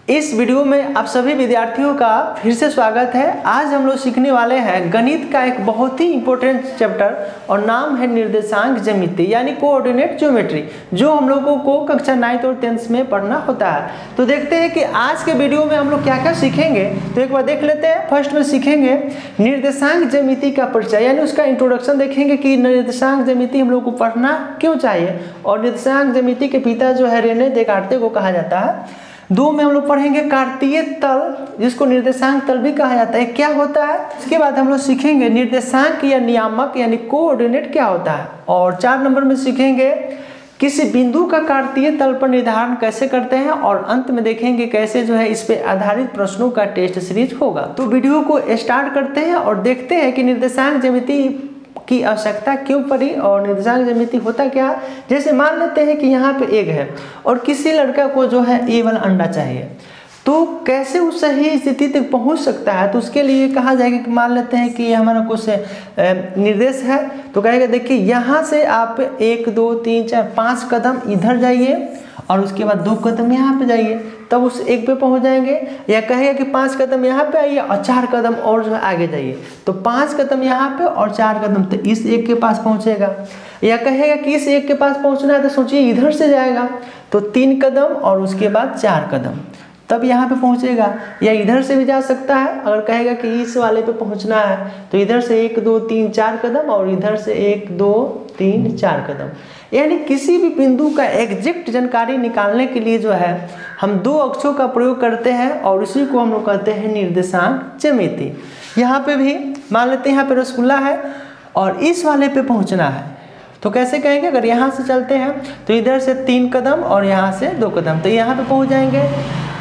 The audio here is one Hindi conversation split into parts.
इस वीडियो में आप सभी विद्यार्थियों का फिर से स्वागत है। आज हम लोग सीखने वाले हैं गणित का एक बहुत ही इंपॉर्टेंट चैप्टर और नाम है निर्देशांक ज्यामिति यानी कोऑर्डिनेट ज्योमेट्री, जो हम लोगों को कक्षा 9th और 10th में पढ़ना होता है। तो देखते हैं कि आज के वीडियो में हम लोग क्या क्या सीखेंगे। तो एक बार देख लेते हैं। फर्स्ट में सीखेंगे निर्देशांक ज्यामिति का परिचय यानी उसका इंट्रोडक्शन देखेंगे कि निर्देशांक ज्यामिति हम लोग को पढ़ना क्यों चाहिए और निर्देशांक ज्यामिति के पिता जो है रेने देकार्ते को कहा जाता है। 2 में हम लोग पढ़ेंगे कार्तीय तल, जिसको निर्देशांक तल भी कहा जाता है, क्या होता है। इसके बाद हम लोग सीखेंगे निर्देशांक या नियामक यानी कोऑर्डिनेट क्या होता है। और 4 नंबर में सीखेंगे किसी बिंदु का कार्तीय तल पर निर्धारण कैसे करते हैं और अंत में देखेंगे कैसे जो है इस पे आधारित प्रश्नों का टेस्ट सीरीज होगा। तो वीडियो को स्टार्ट करते हैं और देखते हैं कि निर्देशांक ज्यामिति की आवश्यकता क्यों पड़ी और निर्देशांक ज्यामिति होता क्या है। जैसे मान लेते हैं कि यहाँ पे एग है और किसी लड़का को जो है ए वाला अंडा चाहिए, तो कैसे उस सही स्थिति तक पहुँच सकता है। तो उसके लिए कहा जाएगा कि मान लेते हैं कि हमारा कुछ निर्देश है, तो कहेगा देखिए यहाँ से आप 1 2 3 4 5 कदम इधर जाइए और उसके बाद 2 कदम यहाँ पे जाइए, तब उस एक पे पहुँच जाएंगे। या कहेगा कि 5 कदम यहाँ पे आइए और 4 कदम और जो है आगे जाइए, तो 5 कदम यहाँ पे और 4 कदम तो इस एक के पास पहुँचेगा। या कहेगा कि इस एक के पास पहुँचना है, तो सोचिए इधर से जाएगा तो 3 कदम और उसके बाद 4 कदम तब यहाँ पे पहुँचेगा। या इधर से भी जा सकता है, अगर कहेगा कि इस वाले पे पहुँचना है तो इधर से 1 2 3 4 कदम और इधर से 1 2 3 4 कदम। यानी किसी भी बिंदु का एग्जैक्ट जानकारी निकालने के लिए जो है हम 2 अक्षरों का प्रयोग करते हैं और इसी को हम लोग कहते हैं निर्देशांक ज्यामिति। यहाँ पे भी मान लेते हैं यहाँ पे रसगुल्ला है और इस वाले पे पहुँचना है, तो कैसे कहेंगे, अगर यहाँ से चलते हैं तो इधर से 3 कदम और यहाँ से 2 कदम तो यहाँ पे पहुँच जाएंगे।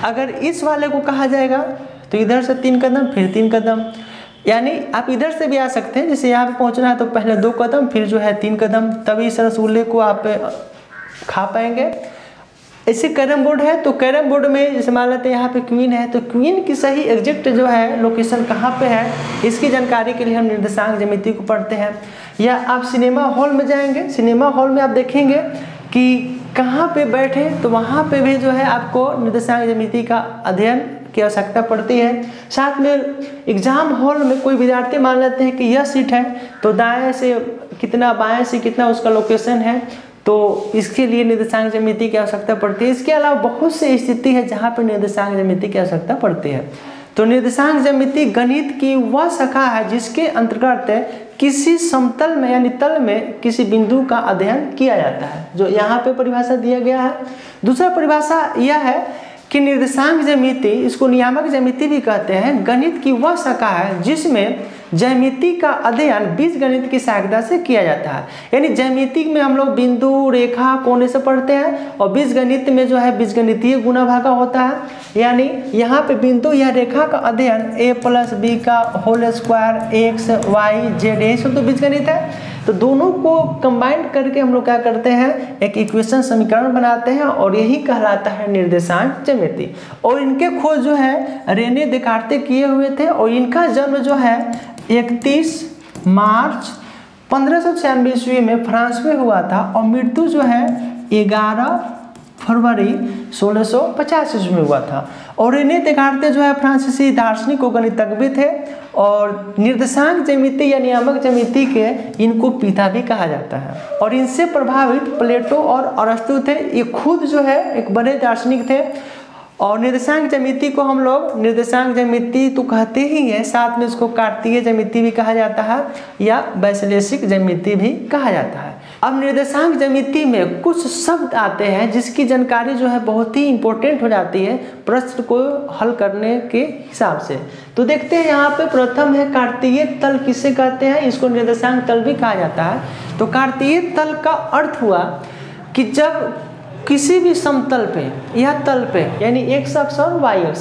अगर इस वाले को कहा जाएगा तो इधर से 3 कदम फिर 3 कदम, यानी आप इधर से भी आ सकते हैं। जैसे यहाँ पे पहुँचना है तो पहले 2 कदम फिर जो है 3 कदम, तभी इस रसगुल्ले को आप खा पाएंगे। ऐसे कैरम बोर्ड है, तो कैरम बोर्ड में जैसे मान लेते हैं यहाँ पे क्वीन है, तो क्वीन की सही एग्जैक्ट जो है लोकेशन कहाँ पे है, इसकी जानकारी के लिए हम निर्देशांक ज्यामिति को पढ़ते हैं। या आप सिनेमा हॉल में जाएंगे, सिनेमा हॉल में आप देखेंगे कि कहाँ पे बैठे, तो वहाँ पे भी जो है आपको निर्देशांक ज्यामिति का अध्ययन की आवश्यकता पड़ती है। साथ में एग्जाम हॉल में कोई विद्यार्थी मान लेते हैं कि यह सीट है, तो दाएं से कितना बाएं से कितना उसका लोकेशन है, तो इसके लिए निर्देशांक ज्यामिति की आवश्यकता पड़ती है। इसके अलावा बहुत सी स्थिति है जहाँ पर निर्देशांक ज्यामिति की आवश्यकता पड़ती है। तो निर्देशांक ज्यामिति गणित की वह शाखा है जिसके अंतर्गत किसी समतल में यानी तल में किसी बिंदु का अध्ययन किया जाता है, जो यहाँ पे परिभाषा दिया गया है। दूसरा परिभाषा यह है कि निर्देशांक ज्यामिति, इसको नियामक ज्यामिति भी कहते हैं, गणित की वह शाखा है जिसमें ज्यामिति का अध्ययन बीजगणित की सहायता से किया जाता है। यानी ज्यामिति में हम लोग बिंदु रेखा कोने से पढ़ते हैं और बीजगणित में जो है बीजगणितीय गुणा भागा होता है। यानी यहाँ पे बिंदु या रेखा का अध्ययन a + b का whole square x y z ये सब तो बीजगणित है। तो दोनों को कंबाइंड करके हम लोग क्या करते हैं, एक इक्वेशन समीकरण बनाते हैं और यही कहलाता है निर्देशांक ज्यामिति। और इनके खोज जो है रेने देकार्ते किए हुए थे और इनका जन्म जो है 31 मार्च 1596 ईस्वी में फ्रांस में हुआ था और मृत्यु जो है 11 फरवरी 1650 ईस्वी में हुआ था। और रेने देकार्ते जो है फ्रांसीसी दार्शनिक और गणितज्ञ थे और निर्देशांक ज्यामिति या नियामक ज्यामिति के इनको पिता भी कहा जाता है। और इनसे प्रभावित प्लेटो और अरस्तु थे, ये खुद जो है एक बड़े दार्शनिक थे। और निर्देशांक ज्यामिति को हम लोग निर्देशांक ज्यामिति तो कहते ही है, साथ में इसको कार्तीय ज्यामिति भी कहा जाता है या वैश्लेषिक ज्यामिति भी कहा जाता है। अब निर्देशांक ज्यामिति में कुछ शब्द आते हैं जिसकी जानकारी जो है बहुत ही इंपॉर्टेंट हो जाती है प्रश्न को हल करने के हिसाब से। तो देखते हैं यहाँ पे प्रथम है कार्तीय तल किसे कहते हैं, इसको निर्देशांक तल भी कहा जाता है। तो कार्तीय तल का अर्थ हुआ कि जब किसी भी समतल पे या तल पे यानी x अक्ष और y अक्ष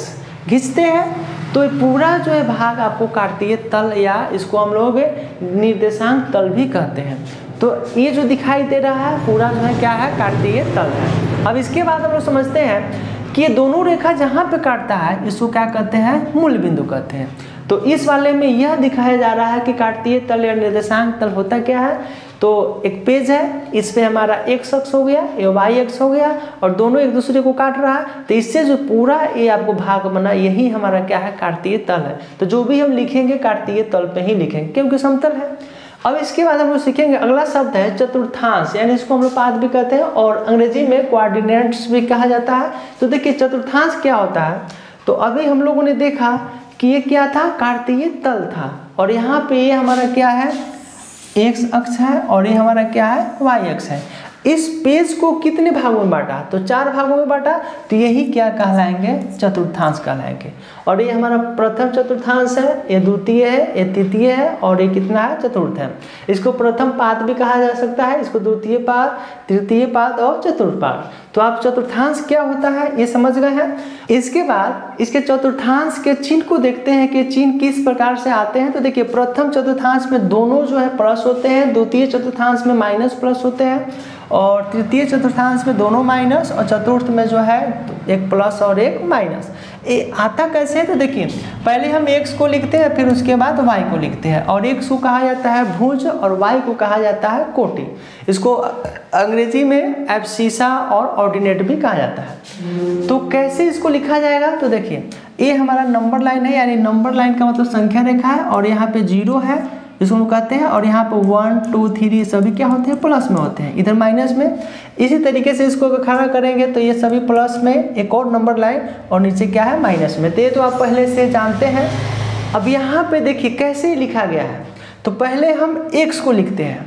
खींचते हैं तो ये पूरा जो है भाग आपको कार्तीय तल या इसको हम लोग निर्देशांक तल भी कहते हैं। तो ये जो दिखाई दे रहा है पूरा जो है क्या है, कार्तीय तल है। अब इसके बाद हम लोग समझते हैं कि ये दोनों रेखा जहाँ पे काटता है इसको क्या कहते हैं, मूल बिंदु कहते हैं। तो इस वाले में यह दिखाया जा रहा है कि कार्तीय तल या निर्देशांक तल होता क्या है, तो एक पेज है, इस पे हमारा x अक्ष हो गया, ये y अक्ष हो गया और दोनों एक दूसरे को काट रहा है। तो इससे जो पूरा ये आपको भाग बना, यही हमारा क्या है, काटतीय तल है। तो जो भी हम लिखेंगे काटतीय तल पे ही लिखेंगे क्योंकि समतल है। अब इसके बाद हम लोग सीखेंगे अगला शब्द है चतुर्थांश, यानी इसको हम लोग पाद भी कहते हैं और अंग्रेजी में कोऑर्डिनेट्स भी कहा जाता है। तो देखिए चतुर्थांश क्या होता है। तो अभी हम लोगों ने देखा कि ये क्या था, काटतीय तल था और यहाँ पे ये हमारा क्या है, x अक्ष है और ये हमारा क्या है, y अक्ष है। इस पेज को कितने भागों में बांटा, तो 4 भागों में बांटा, तो यही क्या कहलाएंगे, चतुर्थांश कहलाएंगे। और ये हमारा प्रथम चतुर्थांश है, ये द्वितीय है, ये तृतीय है और ये कितना है, चतुर्थ है। इसको प्रथम पाद भी कहा जा सकता है, इसको द्वितीय पाद, तृतीय पाद और चतुर्थ पाद। तो आप चतुर्थांश क्या होता है ये समझ गए हैं। इसके बाद इसके चतुर्थांश के चिन्ह को देखते हैं कि चिन्ह किस प्रकार से आते हैं। तो देखिए प्रथम चतुर्थांश में दोनों जो है प्लस होते हैं, द्वितीय चतुर्थांश में माइनस प्लस होते हैं और तृतीय चतुर्थांश में दोनों माइनस और चतुर्थ में जो है एक प्लस और एक माइनस। ये आता कैसे है, तो देखिए पहले हम x को लिखते हैं फिर उसके बाद y को लिखते हैं और x को कहा जाता है भुज और y को कहा जाता है कोटि। इसको अंग्रेजी में एब्सिसा और ऑर्डिनेट भी कहा जाता है। तो कैसे इसको लिखा जाएगा, तो देखिए ये हमारा नंबर लाइन है, यानी नंबर लाइन का मतलब संख्या रेखा है और यहाँ पे 0 है इसको हम कहते हैं और यहाँ पर 1 2 3 सभी क्या होते हैं, प्लस में होते हैं, इधर माइनस में। इसी तरीके से इसको अगर खड़ा करेंगे तो ये सभी प्लस में, एक और नंबर लाइन और नीचे क्या है, माइनस में। तो ये तो आप पहले से जानते हैं। अब यहाँ पे देखिए कैसे लिखा गया है। तो पहले हम x को लिखते हैं,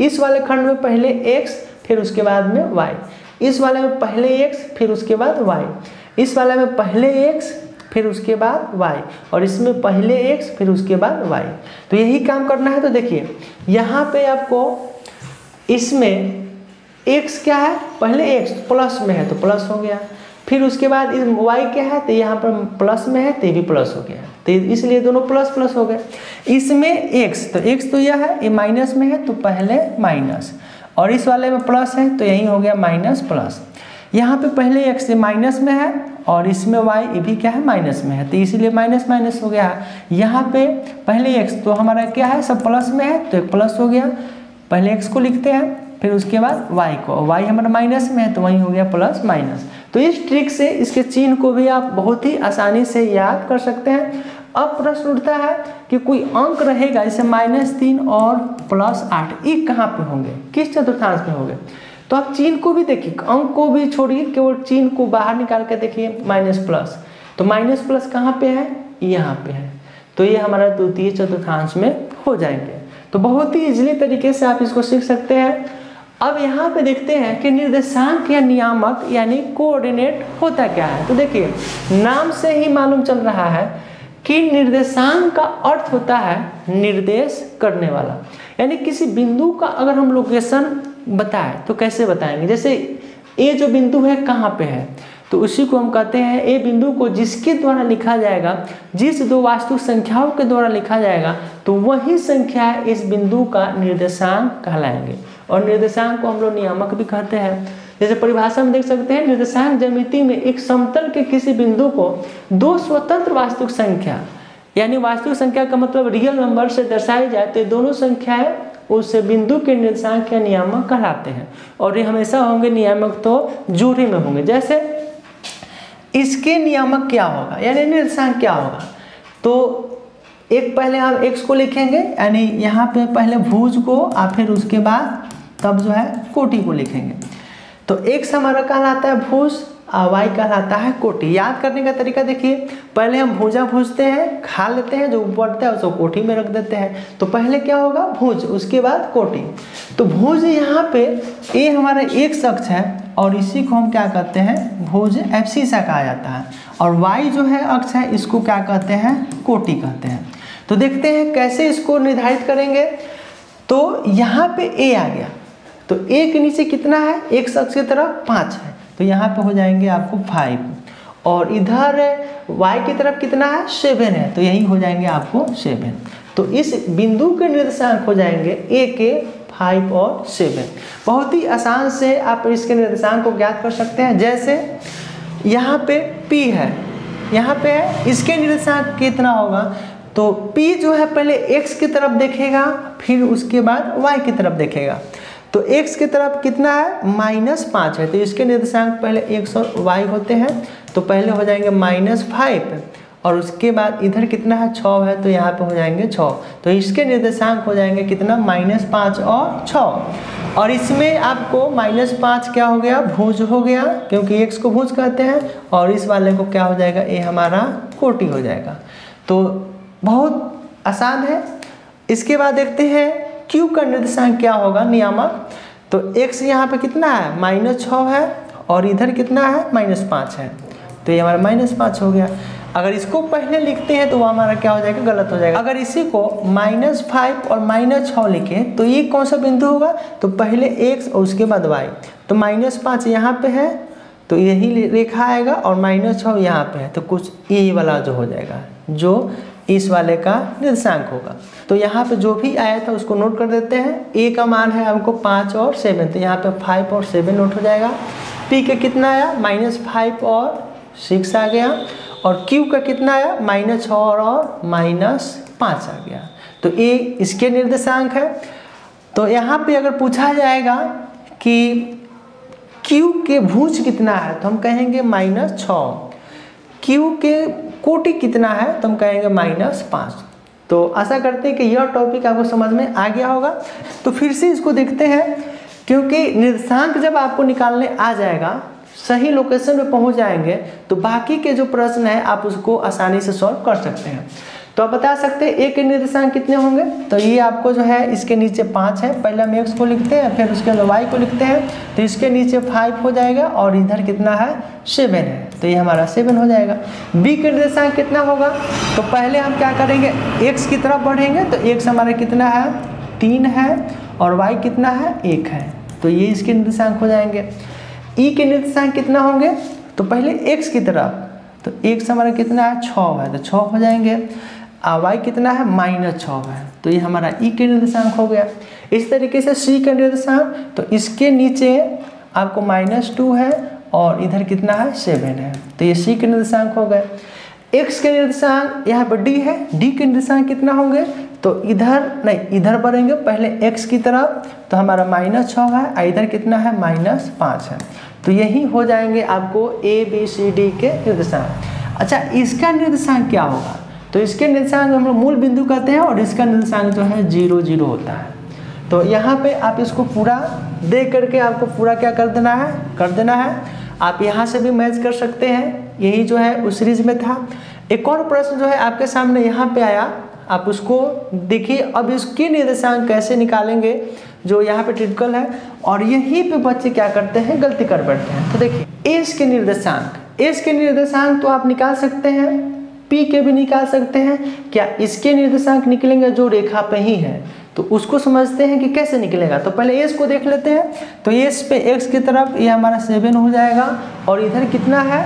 इस वाले खंड में पहले x फिर उसके बाद में y, इस वाले में पहले x फिर उसके बाद y, इस वाले में पहले x फिर उसके बाद y और इसमें पहले x फिर उसके बाद y। तो यही काम करना है। तो देखिए यहाँ पे आपको इसमें x क्या है, पहले x प्लस में है तो प्लस हो गया, फिर उसके बाद y क्या है तो यहाँ पर प्लस में है तो ये भी प्लस हो गया, तो इसलिए दोनों प्लस प्लस हो गए। इसमें x तो यह है, ये माइनस में है तो पहले माइनस और इस वाले में प्लस है तो यही हो गया माइनस प्लस। यहाँ पे पहले x माइनस में है और इसमें y ये भी क्या है, माइनस में है तो इसीलिए माइनस माइनस हो गया। यहाँ पे पहले x तो हमारा क्या है, सब प्लस में है तो एक प्लस हो गया, पहले x को लिखते हैं फिर उसके बाद y को, y हमारा माइनस में है तो वही हो गया प्लस माइनस। तो इस ट्रिक से इसके चिन्ह को भी आप बहुत ही आसानी से याद कर सकते हैं। अब प्रश्न उठता है कि कोई अंक रहेगा जैसे -3 और +8, ये कहाँ पे होंगे, किस चतुर्थांश में होंगे। तो आप चिन्ह को भी देखिए, अंक को भी छोड़िए, केवल चिन्ह को बाहर निकाल के देखिए माइनस प्लस। तो माइनस प्लस कहाँ पे है, यहाँ पे है, तो ये हमारा द्वितीय चतुर्थांश में हो जाएंगे। तो बहुत ही इजीली तरीके से आप इसको सीख सकते हैं। अब यहाँ पे देखते हैं कि निर्देशांक या नियामक यानी कोऑर्डिनेट होता क्या है। तो देखिए नाम से ही मालूम चल रहा है कि निर्देशांक का अर्थ होता है निर्देश करने वाला, यानी किसी बिंदु का अगर हम लोकेशन बताएं तो कैसे बताएंगे। जैसे ए जो बिंदु है कहाँ पे है, तो उसी को हम कहते हैं ए बिंदु को जिसके द्वारा लिखा जाएगा, जिस दो वास्तविक संख्याओं के द्वारा लिखा जाएगा तो वही संख्या इस बिंदु का निर्देशांक कहलाएंगे। और निर्देशांक को हम लोग नियामक भी कहते हैं। जैसे परिभाषा में देख सकते हैं, निर्देशांक ज्यामिति में एक समतल के किसी बिंदु को दो स्वतंत्र वास्तविक संख्या, यानी वास्तविक संख्या का मतलब रियल नंबर से दर्शाई जाए तो दोनों संख्याएं उस बिंदु के निर्देशांक या नियामक कहलाते हैं। और ये हमेशा होंगे नियामक तो जोड़े में होंगे। जैसे इसके नियामक क्या होगा, यानी निर्देशांक क्या होगा, तो एक पहले हम x को लिखेंगे, यानी यहाँ पे पहले भुज को और फिर उसके बाद तब जो है कोटि को लिखेंगे। तो x हमारा कहलाता है भुज और y कहलाता है कोटि। याद करने का तरीका देखिए, पहले हम भुजा भूजते हैं, खा लेते हैं, जो बढ़ता है उसको कोटि में रख देते हैं। तो पहले क्या होगा भुज, उसके बाद कोटि। तो भुज यहाँ पे ये हमारा x अक्ष है और इसी को हम क्या कहते हैं, भुज एब्सिसा कहा जाता है, और y जो है अक्ष है इसको क्या कहते हैं, कोटि कहते हैं। तो देखते हैं कैसे इसको निर्धारित करेंगे। तो यहाँ पे a आ गया, तो a के नीचे कितना है, x अक्ष की तरफ 5 है, तो यहाँ पे हो जाएंगे आपको 5, और इधर y की तरफ कितना है, 7 है, तो यही हो जाएंगे आपको 7। तो इस बिंदु के निर्देशांक हो जाएंगे a के 5 और 7। बहुत ही आसान से आप इसके निर्देशांक को ज्ञात कर सकते हैं। जैसे यहाँ पे p है, यहाँ पे है, इसके निर्देशांक कितना होगा, तो P जो है पहले x की तरफ देखेगा, फिर उसके बाद y की तरफ देखेगा। तो x की तरफ कितना है, -5 है, तो इसके निर्देशांक पहले x और y होते हैं, तो पहले हो जाएंगे -5 और उसके बाद इधर कितना है 6 है, तो यहाँ पे हो जाएंगे 6। तो इसके निर्देशांक हो जाएंगे कितना, -5 और 6। और इसमें आपको -5 क्या हो गया, भुज हो गया, क्योंकि x को भुज कहते हैं, और इस वाले को क्या हो जाएगा, ये हमारा कोटि हो जाएगा। तो बहुत आसान है। इसके बाद देखते हैं q का निर्देशांक क्या होगा, नियामक। तो x यहाँ पे कितना है, -6 है, और इधर कितना है, -5 है, तो ये हमारा -5 हो गया। अगर इसको पहले लिखते हैं तो वो हमारा क्या हो जाएगा, गलत हो जाएगा। अगर इसी को -5 और -6 लिखें तो ये कौन सा बिंदु होगा, तो पहले x और उसके बाद y। तो -5 यहाँ पे है तो यही रेखा आएगा, और -6 यहाँ पे है, तो कुछ ये वाला जो हो जाएगा, जो इस वाले का निर्देशांक होगा। तो यहाँ पे जो भी आया था उसको नोट कर देते हैं। a का मान है हमको 5 और 7, तो यहाँ पे 5 और 7 नोट हो जाएगा। p का कितना आया, -5 और 6 आ गया, और q का कितना आया, -6 और -5 आ गया। तो ये इसके निर्देशांक है। तो यहाँ पे अगर पूछा जाएगा कि q के भुज कितना है, तो हम कहेंगे -6। q के कोटि कितना है, तो हम कहेंगे -5। तो आशा करते हैं कि यह टॉपिक आपको समझ में आ गया होगा। तो फिर से इसको देखते हैं, क्योंकि निर्देशांक जब आपको निकालने आ जाएगा, सही लोकेशन पे पहुंच जाएंगे, तो बाकी के जो प्रश्न है आप उसको आसानी से सॉल्व कर सकते हैं। तो आप बता सकते हैं a के निर्देशांक कितने होंगे, तो ये आपको जो है इसके नीचे 5 है, पहले हम x को लिखते हैं, फिर उसके बाद y को लिखते हैं, तो इसके नीचे 5 हो जाएगा, और इधर कितना है, 7 है, तो ये हमारा 7 हो जाएगा। b के निर्देशांक कितना होगा, तो पहले हम क्या करेंगे, x की तरफ बढ़ेंगे, तो x हमारा कितना है, 3 है, और y कितना है, 1 है, तो ये इसके निर्देशांक हो जाएंगे। e के निर्देशांक कितना होंगे, तो पहले x की तरफ, तो x हमारा कितना है, 6 है, तो 6 हो जाएंगे, y कितना है, -6 है, तो ये हमारा e के निर्देशांक हो गया। इस तरीके से c का निर्देशांक, तो इसके नीचे आपको -2 है, और इधर कितना है, 7 है, तो ये c के निर्देशांक हो गए। x के निर्देशांक यहाँ पर d है, d के निर्देशांक कितना होंगे, तो इधर नहीं, इधर बढ़ेंगे पहले x की तरफ, तो हमारा -6 है, इधर कितना है, -5 है, तो यही हो जाएंगे आपको a b c d के निर्देशांक। अच्छा, इसका निर्देशांक क्या होगा, तो इसके निर्देशांक हम लोग मूल बिंदु कहते हैं, और इसका निर्देशांक जो है 0 0 होता है। तो यहाँ पे आप इसको पूरा देख करके आपको पूरा क्या कर देना है। आप यहाँ से भी मैच कर सकते हैं, यही जो है उस सीरीज में था। एक और प्रश्न जो है आपके सामने यहाँ पे आया, आप उसको देखिए। अब इसके निर्देशांक कैसे निकालेंगे, जो यहाँ पे टिपिकल है, और यहीं पे बच्चे क्या करते हैं, गलती कर बैठते हैं। तो देखिए एस के निर्देशांक तो आप निकाल सकते हैं, पी के भी निकाल सकते हैं। क्या इसके निर्देशांक निकलेंगे जो रेखा पे ही है, तो उसको समझते हैं कि कैसे निकलेगा। तो पहले एस को देख लेते हैं। तो एस पे एक्स की तरफ ये हमारा 7 हो जाएगा, और इधर कितना है,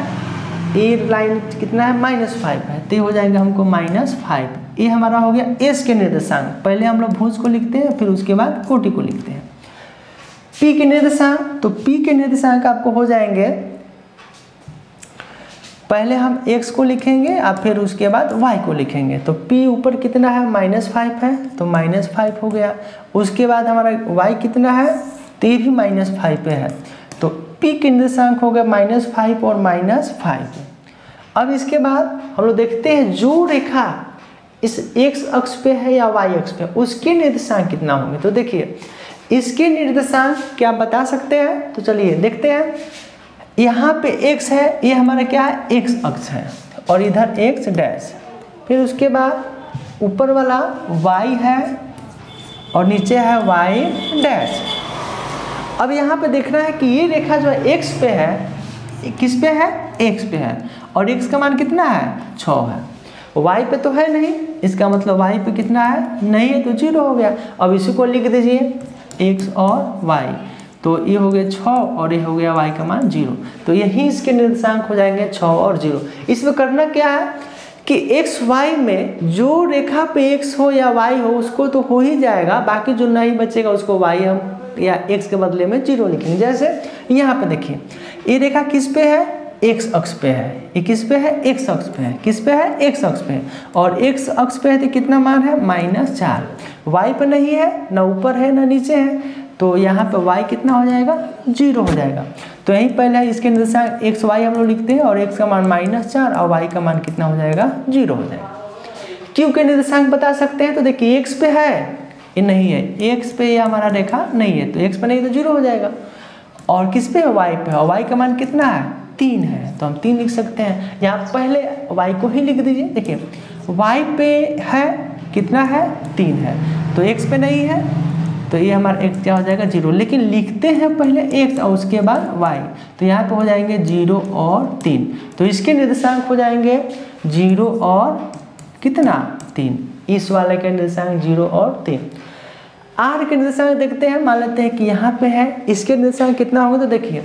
ए लाइन कितना है, -5 है, तो ये हो जाएगा हमको -5। ये हमारा हो गया एस के निर्देशांक। पहले हम लोग भुज को लिखते हैं, फिर उसके बाद कोटि को लिखते हैं। पी के निर्देशांक, तो पी के निर्देशांक आपको हो जाएंगे, पहले हम x को लिखेंगे और फिर उसके बाद y को लिखेंगे। तो p ऊपर कितना है, -5 है, तो -5 हो गया। उसके बाद हमारा y कितना है, तो ये भी -5 पे है, तो p के निर्देशांक हो गया -5 और -5। अब इसके बाद हम लोग देखते हैं जो रेखा इस x अक्ष पे है या y अक्ष पे, उसके निर्देशांक कितना होंगे। तो देखिए इसके निर्देशांक क्या बता सकते हैं, तो चलिए देखते हैं। यहाँ पे x है, ये हमारा क्या है, x अक्ष है, और इधर x डैश, फिर उसके बाद ऊपर वाला y है और नीचे है y डैश। अब यहाँ पे देखना है कि ये रेखा जो है x पे है, किस पे है, x पे है, और x का मान कितना है, 6 है। y पे तो है नहीं, इसका मतलब y पे कितना है, नहीं है, तो 0 हो गया। अब इसी को लिख दीजिए x और y, तो ये हो गया 6 और ये हो गया y का मान 0। तो यही इसके निर्देशांक हो जाएंगे 6 और 0। इसमें करना क्या है कि x y में जो रेखा पे x हो या y हो उसको तो हो ही जाएगा, बाकी जो नहीं बचेगा उसको y हम या x के बदले में 0 लिखेंगे। जैसे यहाँ पे देखिए ये रेखा किस पे है, एक्स अक्ष पे है, ये किस पे है, एक्स अक्ष पे है, किस पे है, एक्स अक्ष पे है। और एक्स अक्ष पे है तो कितना मान है, -4। वाई पे नहीं है, ना ऊपर है ना नीचे है, तो यहाँ पे y कितना हो जाएगा, 0 हो जाएगा। तो यहीं पहले इसके निर्देशांक एक्स वाई हम लोग लिखते हैं और x का मान -4 और y का मान कितना हो जाएगा, 0 हो जाएगा। q के निर्देशांक बता सकते हैं, तो देखिए x पे है, ये नहीं है, x पे ये हमारा रेखा नहीं है, तो x पे नहीं तो 0 हो जाएगा। और किस पे है, y पे है, और y का मान कितना है, 3 है, तो हम 3 लिख सकते हैं। यहाँ पहले y को ही लिख दीजिए। देखिए y पे है कितना है, 3 है, तो x पे नहीं है, तो ये हमारा x क्या हो जाएगा, 0। लेकिन लिखते हैं पहले x और उसके बाद y, तो यहाँ पे हो जाएंगे 0 और 3, तो इसके निर्देशांक हो जाएंगे 0 और कितना, 3। इस वाले के निर्देशांक 0 और 3। r के निर्देशांक देखते हैं, मान लेते हैं कि यहाँ पे है, इसके निर्देशांक कितना होगा, तो देखिए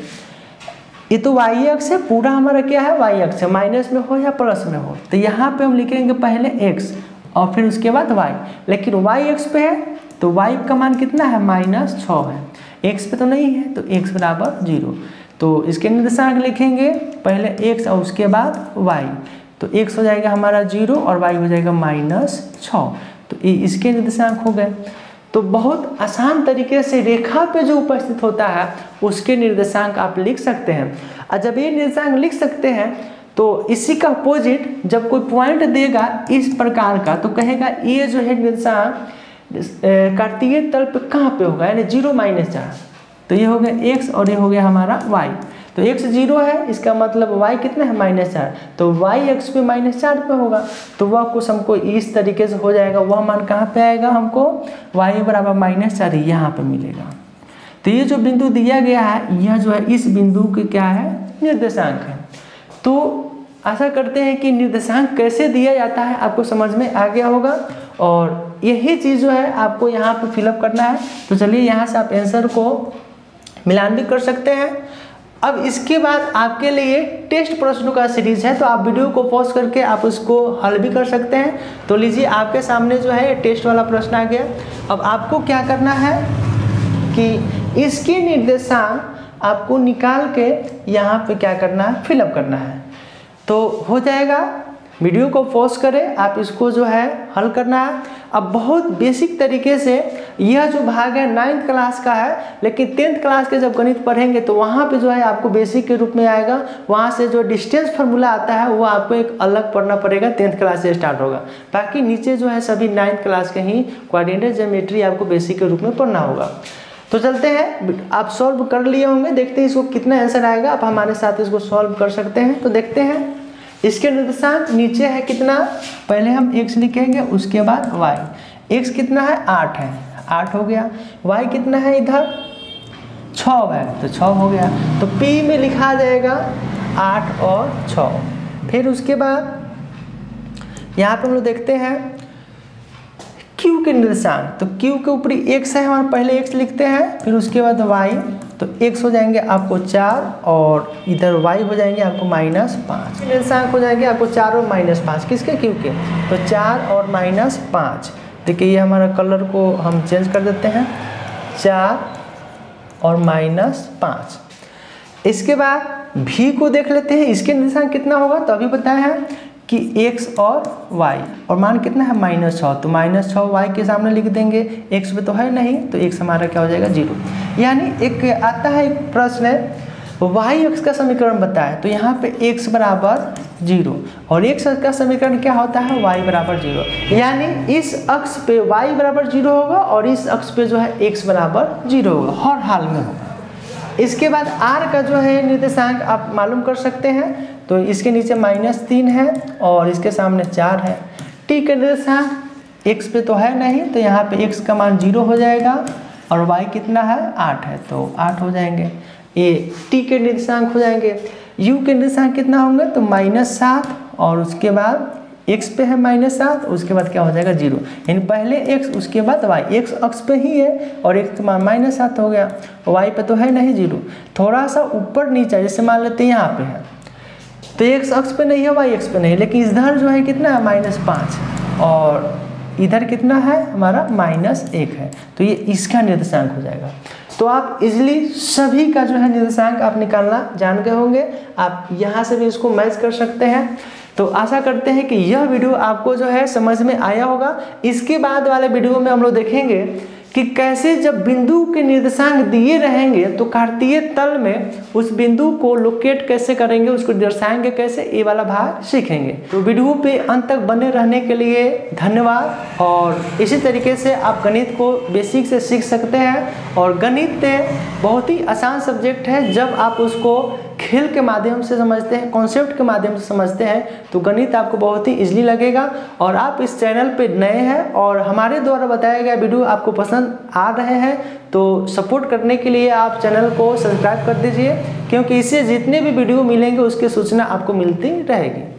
ये तो y अक्ष है, पूरा हमारा क्या है, y अक्ष है, माइनस में हो या प्लस में हो, तो यहाँ पे हम लिखेंगे पहले x और फिर उसके बाद y। लेकिन y अक्ष पे है तो y का मान कितना है, -6 है, x पे तो नहीं है, तो x बराबर 0। तो इसके निर्देशांक लिखेंगे पहले x और उसके बाद y, तो x हो जाएगा हमारा 0 और y हो जाएगा -6, तो ये इसके निर्देशांक हो गए। तो बहुत आसान तरीके से रेखा पे जो उपस्थित होता है उसके निर्देशांक आप लिख सकते हैं। और जब ये निर्देशांक लिख सकते हैं तो इसी का अपोजिट जब कोई पॉइंट देगा इस प्रकार का, तो कहेगा ये जो है निर्देशांक कार्तीय तल पे कहाँ पे होगा, यानी 0 -4, तो ये हो गया x और ये हो गया हमारा y। तो x 0 है, इसका मतलब y कितना है, -4, तो y अक्ष पे -4 पे होगा, तो वह कुछ हमको इस तरीके से हो जाएगा। वह मान कहाँ पे आएगा, हमको y बराबर -4 यहाँ पे मिलेगा। तो ये जो बिंदु दिया गया है, यह जो है इस बिंदु के क्या है, निर्देशांक है। तो आशा करते हैं कि निर्देशांक कैसे दिया जाता है आपको समझ में आ गया होगा, और यही चीज़ जो है आपको यहाँ पे फिलअप करना है। तो चलिए यहाँ से आप आंसर को मिलान भी कर सकते हैं। अब इसके बाद आपके लिए टेस्ट प्रश्नों का सीरीज है, तो आप वीडियो को पॉज करके आप उसको हल भी कर सकते हैं। तो लीजिए आपके सामने जो है टेस्ट वाला प्रश्न आ गया। अब आपको क्या करना है कि इसके निर्देशांक आपको निकाल के यहाँ पे क्या करना है, फिलअप करना है, तो हो जाएगा। वीडियो को पॉज करें, आप इसको जो है हल करना है। अब बहुत बेसिक तरीके से यह जो भाग है 9th क्लास का है, लेकिन 10th क्लास के जब गणित पढ़ेंगे तो वहाँ पे जो है आपको बेसिक के रूप में आएगा। वहाँ से जो डिस्टेंस फार्मूला आता है वो आपको एक अलग पढ़ना पड़ेगा, 10th क्लास से स्टार्ट होगा। बाकी नीचे जो है सभी 9th क्लास के ही कोऑर्डिनेट ज्योमेट्री आपको बेसिक के रूप में पढ़ना होगा। तो चलते हैं, आप सॉल्व कर लिए होंगे, देखते हैं इसको कितना आंसर आएगा। आप हमारे साथ इसको सॉल्व कर सकते हैं। तो देखते हैं इसके निर्देशांक नीचे है कितना, पहले हम x लिखेंगे उसके बाद y। x कितना है, 8 है, 8 हो गया। y कितना है, इधर 6 है, तो 6 हो गया। तो p में लिखा जाएगा 8 और 6। फिर उसके बाद यहाँ पे हम लोग देखते हैं q के निर्देशांक, तो q के ऊपरी x है हमारा, पहले x लिखते हैं फिर उसके बाद y, तो x हो जाएंगे आपको 4 और इधर y हो जाएंगे आपको -5। निर्देशांक हो जाएंगे आपको 4 और -5, किसके, q के, तो 4 और -5। देखिए ये हमारा कलर को हम चेंज कर देते हैं, 4 और -5। इसके बाद v को देख लेते हैं, इसके निर्देशांक कितना होगा, तो अभी बताया है कि x और y, और मान कितना है, -6, तो -6 y के सामने लिख देंगे, x पे तो है नहीं, तो x हमारा क्या हो जाएगा, 0। यानी एक आता है एक प्रश्न है y अक्ष का समीकरण बताया, तो यहाँ पे x बराबर 0 और x अक्ष का समीकरण क्या होता है, y बराबर 0। यानी इस अक्ष पे y बराबर 0 होगा और इस अक्ष पे जो है x बराबर 0 होगा, हर हाल में होगा। इसके बाद r का जो है निर्देशांक आप मालूम कर सकते हैं, तो इसके नीचे -3 है और इसके सामने 4 है। t का निर्देशांक x पे तो है नहीं, तो यहाँ पे x का मान 0 हो जाएगा और y कितना है, 8 है, तो 8 हो जाएंगे। ये t के निर्देशांक हो जाएंगे। u के निर्देशांक कितना होंगे, तो -7 और उसके बाद x पे है -7, उसके बाद क्या हो जाएगा, 0। यानी पहले x उसके बाद y, x अक्ष पे ही है और x का मान -7 हो गया, y पे तो है नहीं 0। थोड़ा सा ऊपर नीचे, जैसे मान लेते हैं यहाँ पे है, तो x अक्ष पे नहीं है, y अक्ष पे नहीं, लेकिन इधर जो है कितना है, -5 और इधर कितना है हमारा, -1 है, तो ये इसका निर्देशांक हो जाएगा। तो आप इजीली सभी का जो है निर्देशांक आप निकालना जान गए होंगे। आप यहाँ से भी इसको मैच कर सकते हैं। तो आशा करते हैं कि यह वीडियो आपको जो है समझ में आया होगा। इसके बाद वाले वीडियो में हम लोग देखेंगे कि कैसे जब बिंदु के निर्देशांक दिए रहेंगे तो कार्तीय तल में उस बिंदु को लोकेट कैसे करेंगे, उसको दर्शाएंगे कैसे, ये वाला भाग सीखेंगे। तो वीडियो पे अंत तक बने रहने के लिए धन्यवाद। और इसी तरीके से आप गणित को बेसिक से सीख सकते हैं। और गणित बहुत ही आसान सब्जेक्ट है। जब आप उसको खेल के माध्यम से समझते हैं, कॉन्सेप्ट के माध्यम से समझते हैं, तो गणित आपको बहुत ही इजीली लगेगा। और आप इस चैनल पे नए हैं और हमारे द्वारा बताया गया वीडियो आपको पसंद आ रहे हैं तो सपोर्ट करने के लिए आप चैनल को सब्सक्राइब कर दीजिए, क्योंकि इससे जितने भी वीडियो मिलेंगे उसकी सूचना आपको मिलती रहेगी।